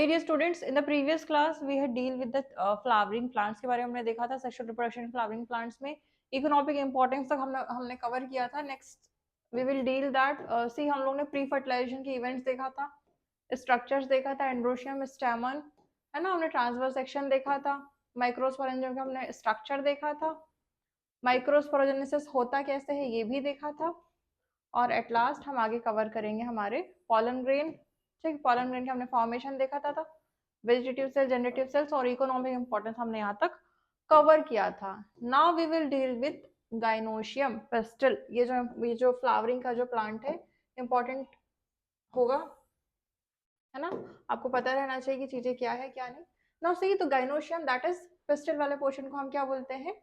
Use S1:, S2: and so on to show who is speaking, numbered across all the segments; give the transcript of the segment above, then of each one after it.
S1: Dear students, in the previous class we had deal with the flowering plants के बारे में हमने देखा था। सेक्सुअल रिप्रोडक्शन फ्लावरिंग प्लांट्स में इकोनॉमिक इंपॉर्टेंस तक हमने कवर किया था। Next we will deal that see हम लोग ने प्री फर्टिलाइजेशन के इवेंट्स देखा था, स्ट्रक्चर्स देखा था, एंड्रोशियम, स्टैमन, है ना। हमने ट्रांसवर्स सेक्शन देखा था, माइक्रोस्पोरेंजियम का हमने स्ट्रक्चर देखा था, माइक्रोस्पोरोजेनेसिस होता कैसे है ये भी देखा था, और एट लास्ट हम आगे कवर करेंगे हमारे पॉलन ग्रेन। ठीक, पॉलन ग्रेन के हमने फॉर्मेशन देखा था वेजिटेटिव सेल, जनरेटिव सेल्स और इकोनॉमिक इंपॉर्टेंस हमने यहाँ तक कवर किया था। Now we will deal with gynoecium pistil. ये जो फ्लावरिंग का जो प्लांट है इंपॉर्टेंट होगा, है ना। आपको पता रहना चाहिए कि चीजें क्या है क्या नहीं। नाउ सी तो गाइनोशियम दैट इज पेस्टल वाले पोर्शन को हम क्या बोलते हैं?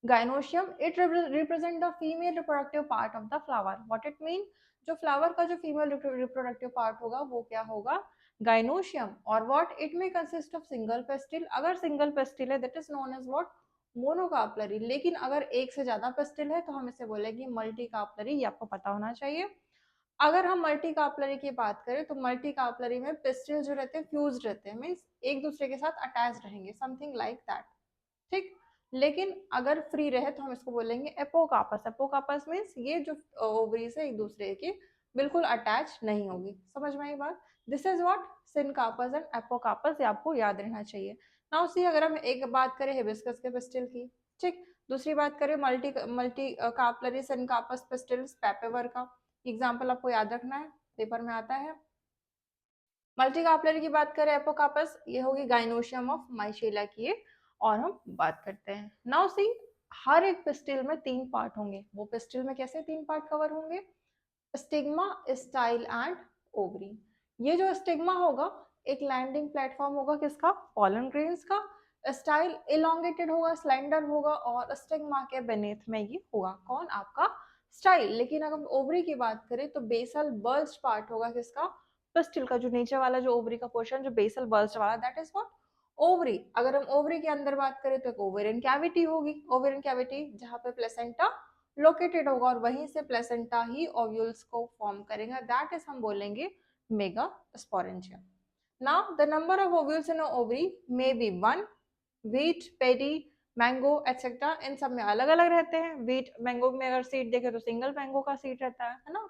S1: Gynoecium, it represent the female reproductive part of the flower. What it mean? जो फ्लावर का जो फीमेल रिप्रोडक्टिव पार्ट होगा वो क्या होगा? गाइनोशियम। और what it may consist of single pestil. अगर सिंगल पेस्टिल है that is known as what? Monocarpellary. लेकिन अगर एक से ज्यादा पेस्टिल है तो हम इसे बोलेंगे मल्टी कार्पलरी। ये आपको पता होना चाहिए। अगर हम मल्टी कार्पलरी की बात करें तो मल्टी कार्पलरी में पेस्टिल जो रहते हैं फ्यूज रहते हैं, मीन्स एक दूसरे के साथ अटैच रहेंगे, समथिंग लाइक दैट। ठीक, लेकिन अगर फ्री रहे तो हम इसको बोलेंगे एपोकार्पस। एपोकार्पस मीन्स ये जो ओवरी से एक दूसरे के बिल्कुल अटैच नहीं होगी। समझ में आई बात? This is what syncarpous and apocarpous, ये आपको याद रहना चाहिए। नाउ सी अगर हम एक बात करें हिबिस्कस के पिस्टिल की, ठीक, दूसरी बात करें multi multi carpellary syncarpous pistils Papaver का एग्जांपल आपको याद रखना है, पेपर में आता है। मल्टी कार्पलरी की बात करें एपोकार्पस, ये होगी गाइनोशियम ऑफ माइशेला की, और हम बात करते हैं। नाउ सी हर एक पिस्टिल में 3 पार्ट होंगे। वो पिस्टिल में कैसे 3 पार्ट कवर होंगे? Stigma, style and ovary. ये जो स्टिग्मा होगा एक लैंडिंग प्लेटफॉर्म होगा किसका? पॉलन ग्रेन्स का। स्टाइल इलोंगेटेड होगा, स्लेंडर होगा, और स्टिग्मा के बेनेथ में ये होगा कौन? आपका स्टाइल। लेकिन अगर हम ओवरी की बात करें तो बेसल बल्ज पार्ट होगा किसका? पिस्टिल का। जो नीचे वाला जो ओवरी का पोर्शन जो बेसल बल्ज वाला, दैट इज व्हाट? ओवरी। अगर हम ओवरी के अंदर बात करें तो एक ओवेरियन कैविटी होगी, ओवेरियन कैविटी जहां पे प्लेसेंटा लोकेटेड होगा, और वहीं से प्लेसेंटा ही ओव्यूल्स को फॉर्म करेगा, दैट इज हम बोलेंगे megasporangium. Now the number of ovules in ovary may be 1, wheat, paddy, mango etcetera, इन सब में अलग अलग रहते हैं। व्हीट मैंगो में अगर सीड देखे तो सिंगल मैंगो का सीड रहता है ना।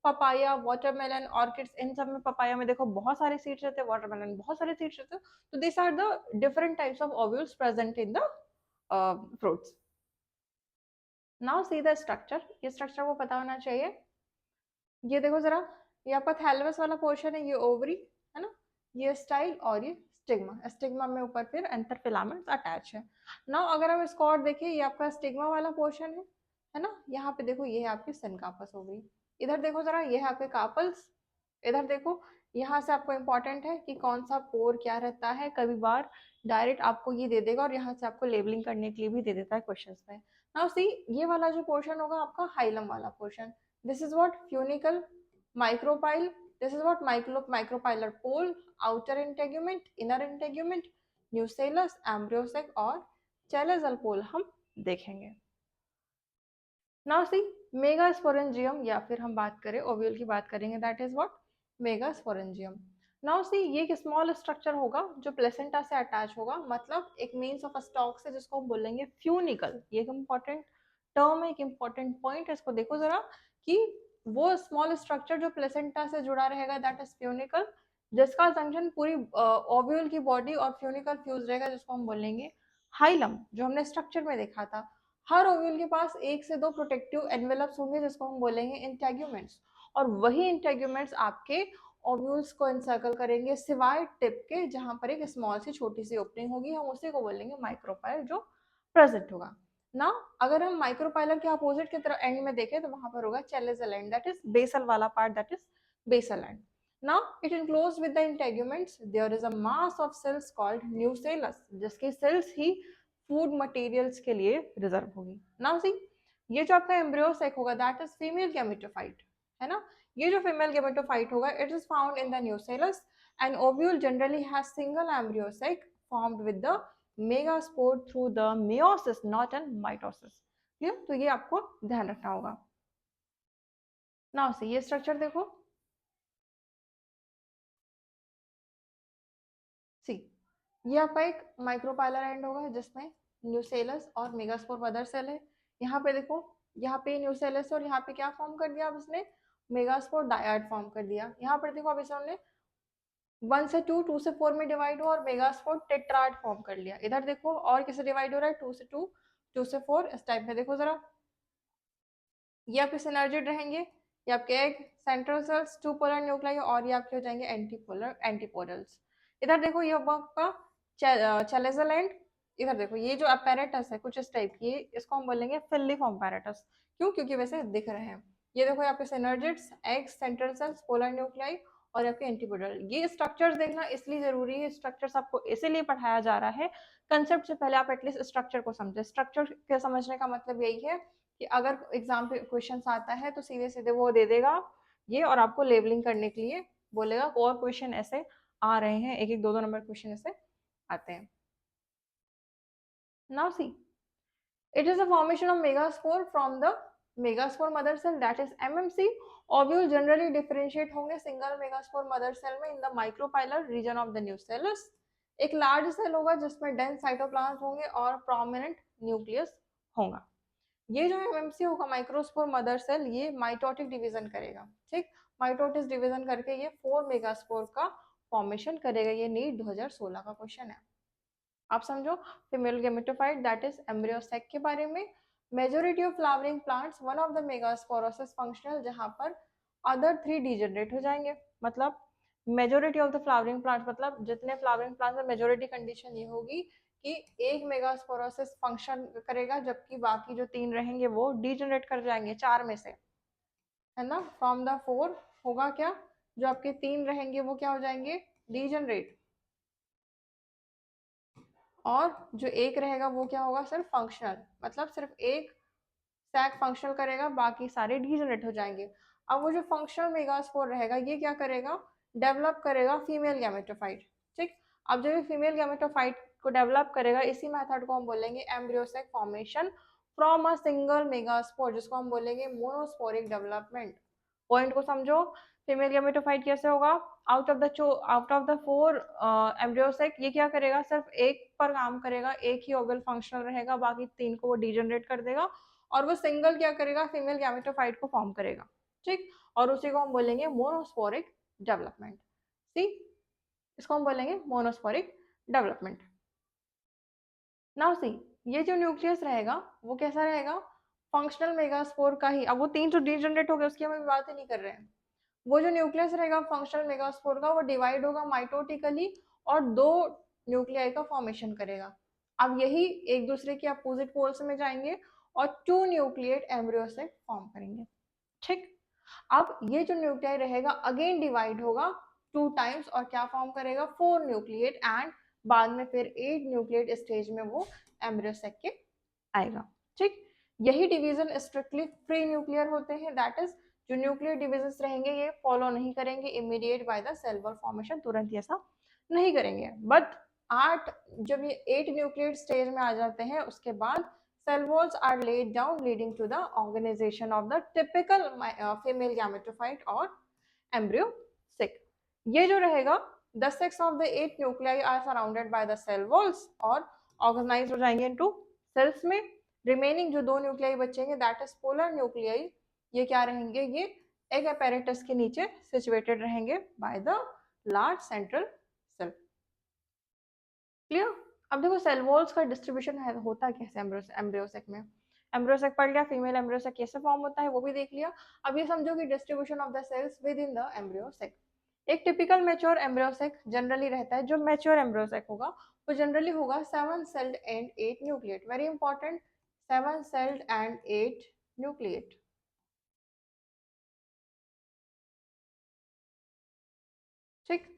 S1: पपाया, वाटरमेलन, ऑर्किड्स, इन सब में पपाया में देखो बहुत सारे सीड्स रहते हैं, वाटरमेलन में बहुत सारे सीड्स रहते हैं। तो this are the different types of ovules present in the fruits. Now see the structure. ये स्ट्रक्चर को पता होना चाहिए। ये देखो जरा, ये आपका थैलेमस वाला पोर्शन है, ये ओवरी है ना, ये स्टाइल और ये स्टिग्मा। स्टिग्मा में ऊपर फिर एंथर फिलामेंट्स अटैच है। नाउ अगर हम इसको और देखें, ये आपका स्टिग्मा वाला पोर्शन है ना। यहाँ पे देखो ये है आपकी सिनकार्पस ओवरी। इधर देखो जरा, ये है आपके कार्पल्स। इधर देखो, यहाँ से आपको इंपॉर्टेंट है कि कौन सा पोर क्या रहता है। कभी बार डायरेक्ट आपको ये दे देगा और यहाँ से आपको लेबलिंग करने के लिए भी दे देता है क्वेश्चंस में। नाउ सी ये वाला जो पोर्शन होगा आपका हाइलम वाला portion, this is what funicle, micropyle, this is what micropylar pole, outer integument, inner integument, nucellus, embryosac और chalazal pole हम देखेंगे। नाउ सी मेगास्पोरेंजियम, या फिर हम बात करें ओव्यूल की बात करेंगे, that is what megasporangium. Now see ये एक स्मॉल स्ट्रक्चर होगा जो प्लेसेंटा से अटैच होगा, मतलब एक मीन्स ऑफ स्टॉक से, जिसको हम बोलेंगे फ्यूनिकल। ये एक इंपॉर्टेंट टर्म है, एक इंपॉर्टेंट पॉइंट है, इसको देखो जरा कि वो स्मॉल स्ट्रक्चर जो प्लेसेंटा से जुड़ा रहेगा दैट इज फ्यूनिकल, जिसका जंक्शन पूरी ओव्यूल की बॉडी और फ्यूनिकल फ्यूज रहेगा, जिसको हम बोलेंगे हाइलम, जो हमने स्ट्रक्चर में देखा था। हर ओव्यूल के पास 1 से 2 प्रोटेक्टिव एनवेलप्स होंगे, जिसको हम बोलेंगे इंटेग्यूमेंट्स, और वही इंटेग्यूमेंट्स आपके ओव्यूल्स को एनसर्कल करेंगे, सिवाय टिप के जहां पर एक स्मॉल सी छोटी सी ओपनिंग होगी, हम उसी को बोलेंगे माइक्रोपाइल, जो प्रेजेंट होगा ना। अगर हम माइक्रोपाइलर के अपोजिट की तरफ एंड में देखें तो वहां पर होगा chalazal end, that is basal वाला part, that is basal end. Now it enclosed with the integuments there is a mass of cells called nucellus, जिसकी cells ही फूड मटेरियल्स के लिए रिजर्व होगी। नाउ सी ये जो आपका एम्ब्रियोसेक होगा that is female gametophyte, है ना। ये जो फीमेल गैमेटोफाइट होगा it is found in the nucellus, and ovule generally has single embryo sac formed with the megaspore through the meiosis not an mitosis. तो ये आपको ध्यान रखना होगा। नाउ सी ये स्ट्रक्चर देखो, ये आपका एक माइक्रोपाइलर एंड होगा जिसमें न्यूसेलस और मेगास्पोर मदर सेल है। यहाँ पे देखो, यहाँ पे न्यूसेलस और यहाँ पे क्या फॉर्म कर दिया अब इसने, मेगास्पोर डायड फॉर्म कर दिया। यहाँ पर देखो अब इसने 1 से 2, 2 से 4 में डिवाइड हुआ और मेगास्पोर टेट्राड फॉर्म कर लिया। इधर देखो और किसे डिवाइड हो रहा है, 2 से 2, 2 से 4, इस टाइप में देखो जरा। ये आपके सिनर्जिड रहेंगे, ये आपके egg central cells, 2 polar nuclei, और ये आपके हो जाएंगे एंटीपोलर एंटीपोडल्स। इधर देखो ये होगा आपका चैलेजल एंड। इधर देखो ये जो अपैरेटस है कुछ इस टाइप की, इसको हम बोलेंगे फिलिफॉर्म पैरेटस। क्यों? क्योंकि वैसे दिख रहे हैं। ये देखो यहाँ पे synergids, eggs, central cells, polar nuclei और आपके एंटीपोडल। ये स्ट्रक्चर्स देखना इसलिए जरूरी है, स्ट्रक्चर्स आपको इसीलिए पढ़ाया जा रहा है। कंसेप्ट से पहले आप एटलीस्ट स्ट्रक्चर को समझे। स्ट्रक्चर के समझने का मतलब यही है कि अगर एग्जाम पे क्वेश्चन आता है तो सीधे सीधे वो दे देगा ये, और आपको लेबलिंग करने के लिए बोलेगा और क्वेश्चन ऐसे आ रहे हैं, एक एक दो दो नंबर क्वेश्चन ऐसे आते हैं। Now see, it is a formation of megaspore from the megaspore mother cell, that is MMC. Ovule generally differentiate होंगे single megaspore mother cell में in the micropylar region of the nucellus. एक large cell होगा जिसमें dense cytoplasm होंगे और prominent nucleus होगा। ये जो एमएमसी होगा माइक्रोस्पोर मदर सेल, ये माइटोटिक डिवीजन करेगा। ठीक, माइटोटिक डिवीजन करके ये 4 मेगास्पोर का फॉर्मेशन करेगा। ये नीट 2016 का क्वेश्चन है, आप समझो। Female gametophyte that is embryo sac के बारे में। Majority of flowering plants one of the megaspore is functional, जहां पर अदर 3 डिजेनरेट हो जाएंगे। मतलब majority of the flowering plants, मतलब जितने फ्लावरिंग प्लांट्स में मेजोरिटी कंडीशन ये होगी कि एक मेगास्पोरोसिस फंक्शन करेगा जबकि बाकी जो 3 रहेंगे वो डिजेनरेट कर जाएंगे, 4 में से, है ना। फ्रॉम द 4 होगा क्या, जो आपके 3 रहेंगे वो क्या हो जाएंगे, डिजेनरेट, और जो एक रहेगा वो क्या होगा, सिर्फ फंक्शनल। मतलब सिर्फ एक सैक फंक्शनल करेगा, बाकी सारे डिजेनरेट हो जाएंगे। अब वो जो फंक्शनल मेगास्पोर रहेगा ये क्या करेगा, डेवलप करेगा फीमेल गैमेटोफाइट। ठीक, अब जब ये फीमेल गैमेटोफाइट को डेवलप करेगा, इसी मेथड को हम बोलेंगे embryo sac formation from a single megaspore, जिसको हम बोलेंगे मोनोस्पोरिक डेवलपमेंट। पॉइंट को समझो, फीमेल गैमेटोफाइट कैसे होगा, आउट ऑफ द 4 एम्ब्रियोसेक ये क्या करेगा, सिर्फ एक पर काम करेगा, एक ही ओवल फंक्शनल रहेगा, बाकी 3 को वो डिजेनरेट कर देगा, और वो सिंगल क्या करेगा, फीमेल गैमेटोफाइट को फॉर्म करेगा। ठीक, और उसी को हम बोलेंगे मोनोस्पोरिक डेवलपमेंट। सी, इसको हम बोलेंगे मोनोस्पोरिक डेवलपमेंट। नाउ सी, ये जो न्यूक्लियस रहेगा वो कैसा रहेगा, फंक्शनल मेगास्पोर का ही। अब वो 3 जो डिजेनरेट हो गए उसकी हम बात ही नहीं कर रहे हैं। वो जो न्यूक्लियस रहेगा फंक्शनल मेगास्पोर का, वो डिवाइड होगा माइटोटिकली और 2 न्यूक्लियाई का फॉर्मेशन करेगा। अब यही एक दूसरे के अपोजिट पोल्स में जाएंगे और 2 न्यूक्लिएट एम्ब्रियो से फॉर्म करेंगे। ठीक, अब ये जो न्यूक्लियाई रहेगा अगेन डिवाइड होगा 2 टाइम्स और क्या फॉर्म करेगा, 4 न्यूक्लिएट, एंड बाद में फिर 8 न्यूक्लिएट स्टेज में वो एम्ब्रियो सेक के आएगा। ठीक, यही डिवीजन स्ट्रिक्टली प्री न्यूक्लियर होते हैं, दैट इज जो न्यूक्लियर डिवीजन रहेंगे ये फॉलो नहीं करेंगे immediate by the cell wall formation, तुरंत ही ऐसा नहीं करेंगे। बट 8 जब ये 8 न्यूक्लियर स्टेज में आ जाते हैं उसके बाद cell walls are laid down leading to the organization of the typical female gametophyte or embryo sac. ये जो रहेगा, the six of the 8 nuclei are surrounded by the cell walls और organized हो जाएंगे into cells में। remaining जो 2 nuclei बचेंगे that is polar nuclei, ये क्या रहेंगे, ये egg apparatus के नीचे situated रहेंगे by the large central cell. Clear? अब देखो सेल वॉल्स का डिस्ट्रीब्यूशन है होता कैसे एम्ब्रियोसेक में। एम्ब्रियोसेक पढ़ लिया, फीमेल एम्ब्रियोसेक कैसे फॉर्म होता है वो भी देख लिया। अब ये समझो कि distribution of the cells within the embryo sac. एक टिपिकल मैच्योर एम्ब्रियोसेक जनरली रहता है, जो मैच्योर एम्ब्रियोसेक होगा वो जनरली होगा 7 celled and 8 nucleate. Very important, 7 celled and 8 nucleate. ठीक,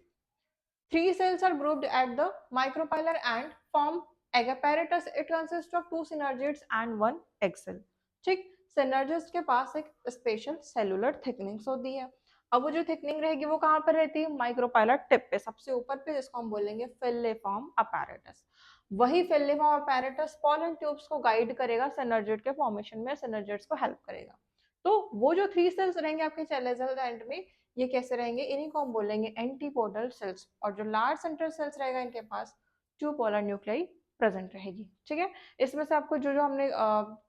S1: 3 cells are grouped at the micropylar and form egg apparatus. It consists of 2 synergids and 1 egg cell. ठीक, synergids के पास एक स्पेशल सेलुलर थिकनिंग्स होती है। अब वो जो थिकनिंग रहेगी वो कहाँ पर रहती है, माइक्रोपाइलर टिप पे, सबसे ऊपर पे, जिसको हम बोलेंगे फिलिफॉर्म अपैरेटस। वही फिलिफॉर्म अपैरेटस पॉलन ट्यूब्स को गाइड करेगा सिनर्जिड के फॉर्मेशन में, सिनर्जिड्स को हेल्प करेगा। तो वो जो 3 सेल्स रहेंगे आपके चैलेजल एंड में, ये कैसे रहेंगे, इन्हीं को हम बोलेंगे एंटीपोडल सेल्स। और जो लार्ज सेंट्रल सेल्स रहेगा इनके पास 2 पोलर न्यूक्लियाई प्रेजेंट रहेगी। ठीक है, इसमें से आपको जो जो हमने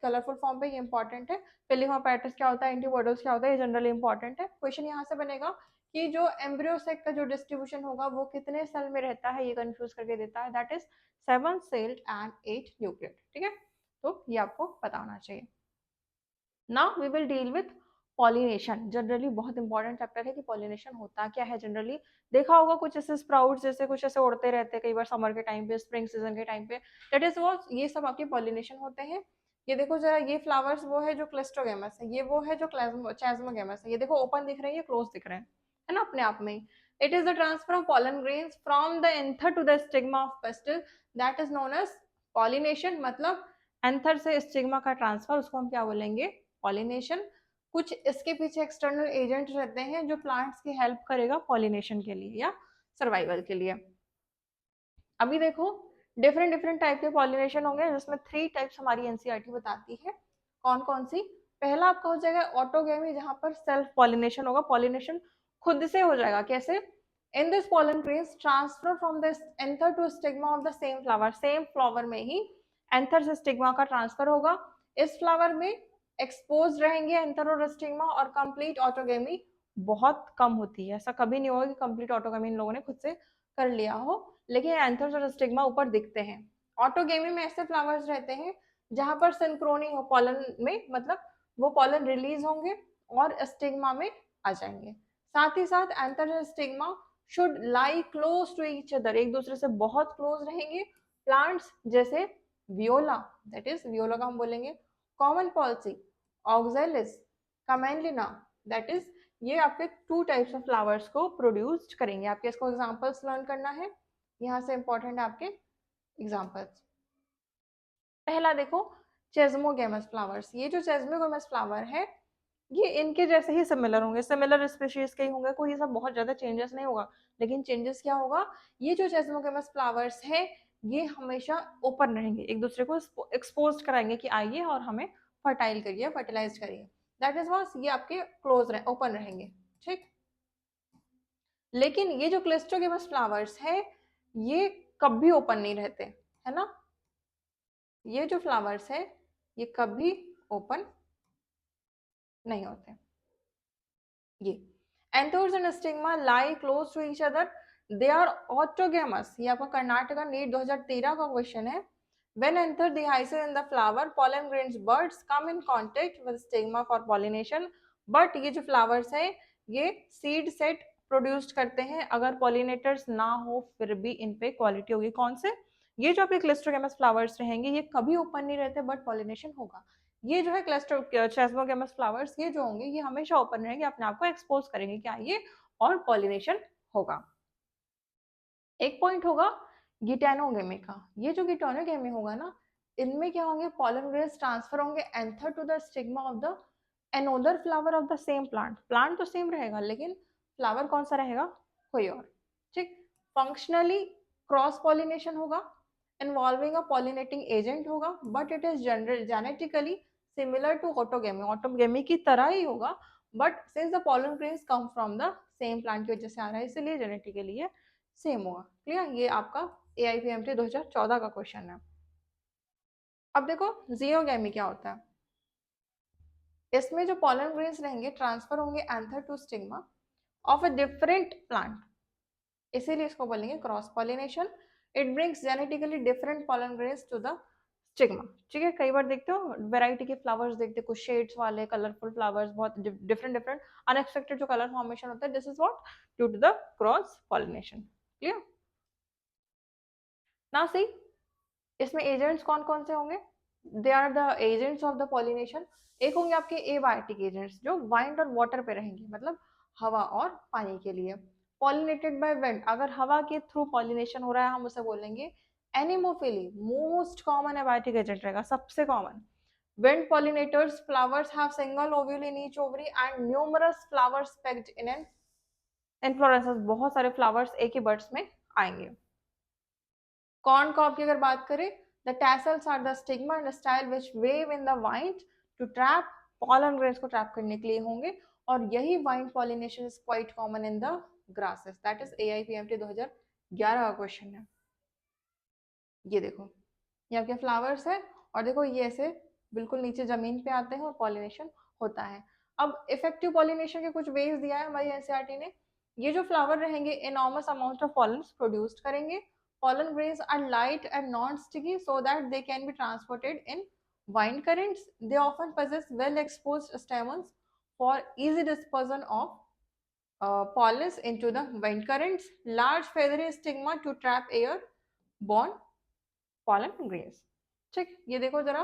S1: कलरफुल फॉर्म पे ये इंपॉर्टेंट है, फिलिंग ऑफ पैटर्स क्या होता है, एंटीबॉडीज क्या होता है, ये जनरली इंपॉर्टेंट है। क्वेश्चन यहाँ से बनेगा कि जो एम्ब्रियो सेक का जो डिस्ट्रीब्यूशन होगा वो कितने सेल में रहता है, ये कंफ्यूज करके देता है, that is 7 celled and 8 nucleate. ठीक है, तो ये आपको पता होना चाहिए। Now we will deal with pollination. Generally बहुत इंपॉर्टेंट चैप्टर है कि पॉलिनेशन होता क्या है। जनरली देखा होगा कुछ ऐसे स्प्राउट्स जैसे कुछ ऐसे उड़ते रहते हैं कई बार समर के टाइम पे, स्प्रिंग सीजन के टाइम पे, दैट इज वो, ये सब आपके पॉलिनेशन होते हैं। ये देखो जरा, ये फ्लावर्स वो है जो क्लिस्ट्रोगेमस है, ये वो है जो चैज्मोगेमस है। ये देखो ओपन दिख रहे हैं, ये क्लोज दिख रहे हैं, है ना, अपने आप में ही। It is the transfer of pollen grains from the anther to the stigma of pistil, that is known as pollination. मतलब एंथर से स्टिग्मा का ट्रांसफर, उसको हम क्या बोलेंगे, पॉलिनेशन। कुछ इसके पीछे एक्सटर्नल एजेंट रहते हैं जो प्लांट्स की हेल्प करेगा पॉलिनेशन के लिए या सर्वाइवल के लिए। अभी देखो डिफरेंट डिफरेंट टाइप के पॉलिनेशन होंगे, जिसमें 3 टाइप्स हमारी एनसीईआरटी बताती है। कौन कौन सी? पहला आपका हो जाएगा ऑटोगेमी, जहां पर सेल्फ पॉलिनेशन होगा, पॉलिनेशन खुद से हो जाएगा। कैसे? In this pollen grains transfer from the anther to stigma of the same flower, same flower में ही एंथर से स्टिग्मा का ट्रांसफर होगा। इस फ्लावर में एक्सपोज रहेंगे एंथर और स्टिग्मा, और कंप्लीट ऑटोगेमी बहुत कम होती है। ऐसा कभी नहीं होगा कि कंप्लीट ऑटोगेमी इन लोगों ने खुद से कर लिया हो, लेकिन एंथर्स और स्टिग्मा ऊपर दिखते हैं। ऑटोगेमी में ऐसे फ्लावर्स रहते हैं जहां पर सिंक्रोनी हो पॉलन में, मतलब वो पॉलन रिलीज होंगे और स्टिग्मा में आ जाएंगे। साथ ही साथ एंथर और stigma should lie close to each other, एक दूसरे से बहुत क्लोज रहेंगे। प्लांट्स जैसे वियोला, दैट इज वियोला का हम बोलेंगे common policy, Oxalis, Commelina, that is ये आपके 2 टाइप्स ऑफ फ्लावर्स को प्रोड्यूस करेंगे। आपके इसको एग्जांपल्स लर्न करना है, यहाँ से इंपॉर्टेंट है आपके एग्जांपल्स। पहला देखो चेस्मोगेमस फ्लावर्स। ये जो चेस्मोगेमस फ्लावर है ये इनके जैसे ही सिमिलर होंगे, सिमिलर स्पीशीज के ही होंगे, कोई सब बहुत ज्यादा चेंजेस नहीं होगा। लेकिन चेंजेस क्या होगा, ये जो चेस्मोगेमस फ्लावर्स है ये हमेशा ओपन रहेंगे, एक दूसरे को एक्सपोज कराएंगे कि आइए और हमें फर्टाइल करिए, फर्टिलाइज करिए। दैट इज वाज ये आपके क्लोज रहे, ओपन रहेंगे। ठीक, लेकिन ये जो क्लिस्ट्रोगेमस फ्लावर्स है ये कभी ओपन नहीं रहते, है ना। ये जो फ्लावर्स है ये कभी ओपन नहीं होते। ये anthers and stigma lie close to each other, they are autogamous. ये आपका कर्नाटका नीट 2013 का क्वेश्चन है। When enter the hyacinth in the flower, pollen grains buds come in contact with stigma for pollination. But ये जो flowers है ये seed set produce करते हैं। अगर पॉलिनेटर्स ना हो फिर भी इन पे क्वालिटी होगी। कौन से? ये जो आपके क्लिस्ट्रोगेमस फ्लावर्स रहेंगे ये कभी ओपन नहीं रहते बट पॉलिनेशन होगा। ये जो है चेस्मोगेमस फ्लावर्स ये जो होंगे ये हमेशा ओपन रहेंगे, अपने आप को एक्सपोज करेंगे क्या ये, और पॉलिनेशन होगा। एक पॉइंट होगा गिटेनोगेमी का। ये जो गिटेनोगेमी होगा ना, इनमें क्या होंगे, पॉलन ग्रेन्स ट्रांसफर होंगे anther to the stigma of the another flower of the same plant. Plant तो सेम रहेगा लेकिन फ्लावर कौन सा रहेगा, कोई और। ठीक, फंक्शनली क्रॉस पॉलिनेशन होगा, इन्वॉल्विंग अ पॉलिनेटिंग एजेंट होगा, but it is general genetically similar to autogamy, autogamy की तरह ही होगा, but since the pollen grains come from the same plant की वजह से आ रहा है इसलिए जेनेटिकली सेम होगा। क्लियर, ये आपका AIPMT 2014 का क्वेश्चन है। अब देखो जियोगेमी क्या होता है। इसमें जो पॉलन ग्रेन्स रहेंगे ट्रांसफर होंगे anther to stigma of a different plant, इसीलिए इसको बोलेंगे cross pollination. It brings genetically different pollen grains to the stigma. ठीक है, कई बार देखते हो वैरायटी के फ्लावर्स देखते हो, कुछ शेड्स वाले कलरफुल फ्लावर्स, बहुत डिफरेंट डिफरेंट अनएक्सपेक्टेड जो कलर फॉर्मेशन होता है, this is what due to the cross pollination. Clear, now see इसमें एजेंट्स कौन कौन से होंगे, they are the agents of the pollination. एक होंगे आपके एबायोटिक एजेंट्स जो वाइंड और वाटर पे रहेंगे, मतलब हवा और पानी के लिए। पॉलिनेटेड बाय विंड, अगर हवा के थ्रू पॉलिनेशन हो रहा है हम उसे बोलेंगे anemophily, most common abiotic agent रहेगा, सबसे common. Wind pollinators flowers have single ovule in each ovary and numerous flowers packed in an inflorescence, बहुत सारे फ्लावर्स एक ही बर्ड्स में आएंगे। कॉर्न कॉब की अगर बात करें, the tassels are the stigma and style which wave in the wind to trap, pollen grains को ट्रैप करने के लिए होंगे। और यही wind pollination is quite common in the grasses. That is AIPMT 2011 का क्वेश्चन है। ये देखो, ये आपके फ्लावर्स है और देखो ये ऐसे बिल्कुल नीचे जमीन पे आते हैं और पॉलिनेशन होता है। अब इफेक्टिव पॉलिनेशन के कुछ वेज दिया है हमारी एनसीईआरटी ने। ये जो फ्लावर रहेंगे enormous amount of pollens produce करेंगे। pollen grains are light and non-sticky so that they can be transported in wind currents. They often possess well-exposed stamens for easy dispersion of pollens into the wind currents. Large feathery stigma to trap air borne pollen grains. ठीक, ये देखो जरा,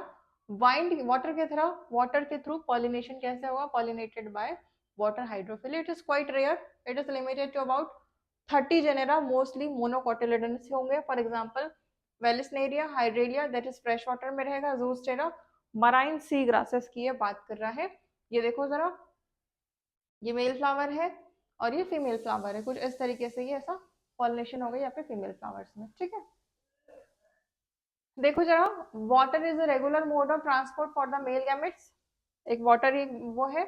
S1: wind water के through pollination कैसे होगा? Pollinated by water hydrophily. It is quite rare, it is limited to about 30 genera, mostly monocotyledon से होंगे। For example vallisneria, hydrilla that is fresh water में रहेगा, जूस्टेरा मराइन सी ग्रासेस की ये बात कर रहा है। ये देखो जरा, ये मेल फ्लावर है और ये फीमेल फ्लावर है, कुछ इस तरीके से ये ऐसा पॉलिनेशन होगा यहाँ पे फीमेल फ्लावर्स में। ठीक है, देखो जरा, water is a regular mode of transport for the male gametes. एक वाटर ही वो है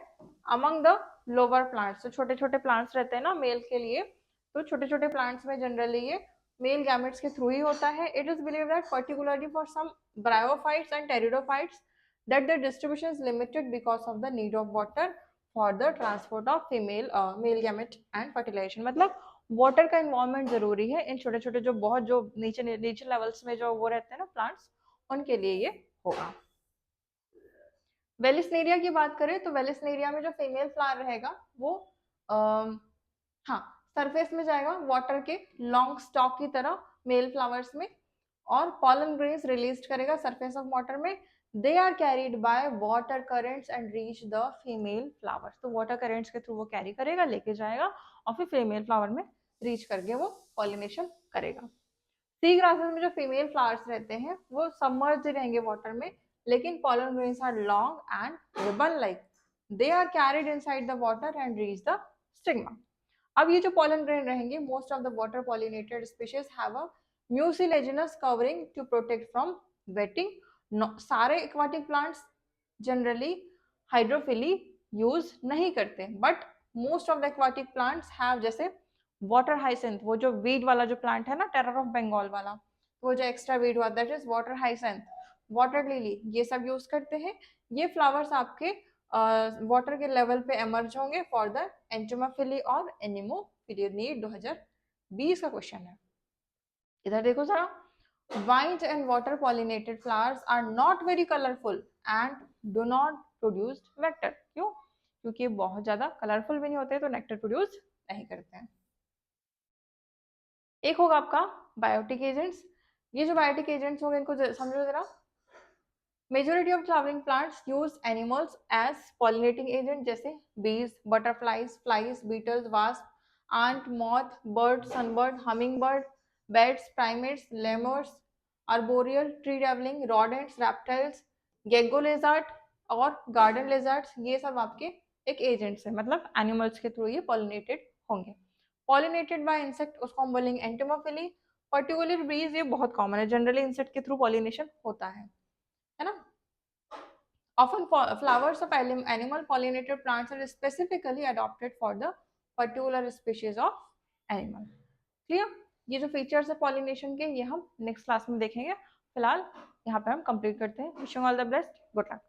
S1: अमंग द लोअर प्लांट्स। तो छोटे छोटे प्लांट्स रहते हैं ना मेल के लिए, तो छोटे छोटे प्लांट्स में जनरली ये मेल गैमेट्स के थ्रू ही होता है। It is believe that particularly for some bryophytes and pteridophytes that the distribution is limited because of the need of water for the transport of female male gamete and fertilisation. मतलब water का environment जरूरी है इन छोटे छोटे जो बहुत जो नीचे लेवल्स में जो वो रहते हैं ना प्लांट्स, उनके लिए ये होगा। वेलिस्नेरिया की बात करें तो वेलिस्नेरिया में जो फीमेल फ्लावर रहेगा वो हाँ सरफेस में जाएगा वाटर के लॉन्ग स्टॉक की तरह मेल फ्लावर्स में, और पॉलन ग्रेन्स रिलीज करेगा सरफेस ऑफ वाटर में। They are carried by water currents and reach the female flowers. तो वाटर करेंट्स के थ्रू वो कैरी करेगा, लेके जाएगा और फिर फीमेल फ्लावर में रीच करके वो पॉलिनेशन करेगा। सी ग्रासेस में जो फीमेल फ्लावर्स रहते हैं वो सबमर्ज्ड रहेंगे वाटर में, लेकिन pollen grains are long and ribbon like. They are carried inside the water and reach the stigma. अब ये जो pollen grain रहेंगे, most of the water pollinated species have a mucilaginous covering to protect from wetting. सारे aquatic plants generally hydrophily use नहीं करते, but most of the aquatic plants have, जैसे water hyacinth, वो जो वीड वाला जो plant है ना टेरर ऑफ बंगाल वाला, वो जो एक्स्ट्रा वीड हुआ that is water hyacinth, water lily, ये सब यूज करते हैं। ये फ्लावर्स आपके वाटर के लेवल पे एमर्ज होंगे फॉर द एंटोमोफिली और एनिमोफिली। नीट 2020 का क्वेश्चन है। इधर देखो जरा, wind and water pollinated flowers are not very colourful and do not produce nectar. क्यों? क्योंकि बहुत ज्यादा कलरफुल भी नहीं होते तो नेक्टर प्रोड्यूस नहीं करते हैं। एक होगा आपका बायोटिक एजेंट्स। ये जो बायोटिक एजेंट्स होंगे इनको समझो जरा। Majority of flowering plants use animals as pollinating agent, जैसे bees, butterflies, flies, beetles, wasp, ant, moth, bird, sunbird, humming bird, bats, primates, lemurs, arboreal, tree dwelling, rodents, reptiles, gecko lizard और garden लेजर्ट्स। ये सब आपके एक agents है, मतलब animals के through ये पॉलिनेटेड होंगे। पॉलिनेटेड बाय इंसेक्ट, उसको हम बोलेंगे एंटोमोफिली। पर्टिकुलर बीज ये बहुत कॉमन है, जनरली इंसेक्ट के थ्रू पॉलिनेशन होता है ना। Often flowers of animal pollinated plants are specifically adopted for the particular species of animal. Clear? ये जो फीचर्स है पॉलिनेशन के ये हम नेक्स्ट क्लास में देखेंगे। फिलहाल यहाँ पे हम कंप्लीट करते हैं। Wishing all the best, good luck.